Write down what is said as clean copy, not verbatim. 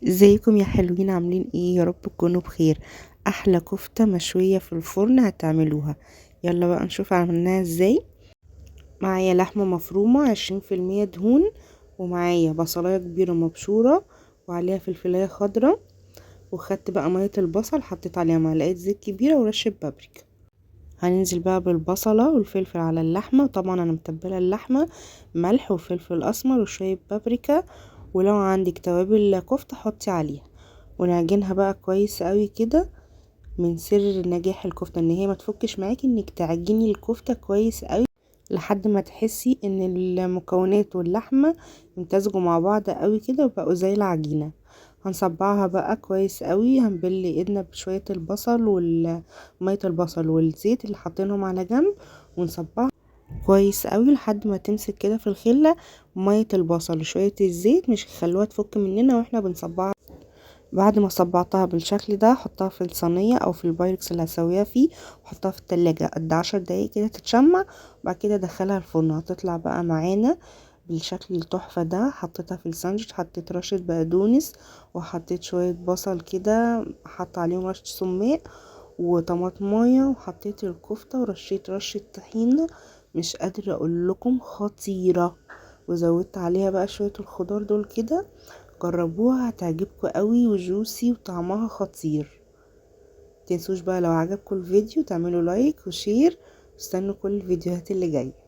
ازيكم يا حلوين؟ عاملين ايه؟ يا رب تكونوا بخير. احلى كفتة مشوية في الفرن هتعملوها. يلا بقى نشوف عملناها ازاي. معايا لحمة مفرومة 20% دهون، ومعايا بصلاية كبيرة مبشورة وعليها فلفلاية خضرة، وخدت بقى مية البصل حطيت عليها معلقة زيت كبيرة ورشة بابريكا. هننزل بقى بالبصلة والفلفل على اللحمة، وطبعا انا متبلة اللحمة ملح وفلفل اسمر وشوية بابريكا، ولو عندك توابل كفتة حطي عليها، ونعجنها بقى كويس قوي كده. من سر نجاح الكفتة ان هي ما تفكش معاكي، انك تعجني الكفتة كويس قوي لحد ما تحسي ان المكونات واللحمة امتزجوا مع بعض قوي كده وبقوا زي العجينة. هنصبعها بقى كويس قوي، هنبل ايدنا بشوية البصل ومية البصل والزيت اللي حاطينهم على جنب، ونصبعها كويس قوي لحد ما تمسك كده في الخلة. مية البصل وشوية الزيت مش هيخلوها تفك مننا واحنا بنصبعها. بعد ما صبعتها بالشكل ده احطها في الصينية او في البايركس اللي هسويها فيه، واحطها في التلاجة قد 10 دقايق كده تتشمع. وبعد كده ادخلها الفرن، هتطلع بقى معانا بالشكل التحفة ده. حطيتها في الساندوتش، حطيت رشة بقدونس وحطيت شوية بصل كده، حط عليهم رشة سماق وطماطمايه، وحطيت الكفتة ورشيت رشة طحينة مش قادرة اقول لكم خطيرة. وزودت عليها بقى شوية الخضار دول كده. جربوها هتعجبكم قوي وجوسي وطعمها خطير. متنسوش بقى لو عجبكم الفيديو تعملوا لايك وشير، واستنوا كل الفيديوهات اللي جايه.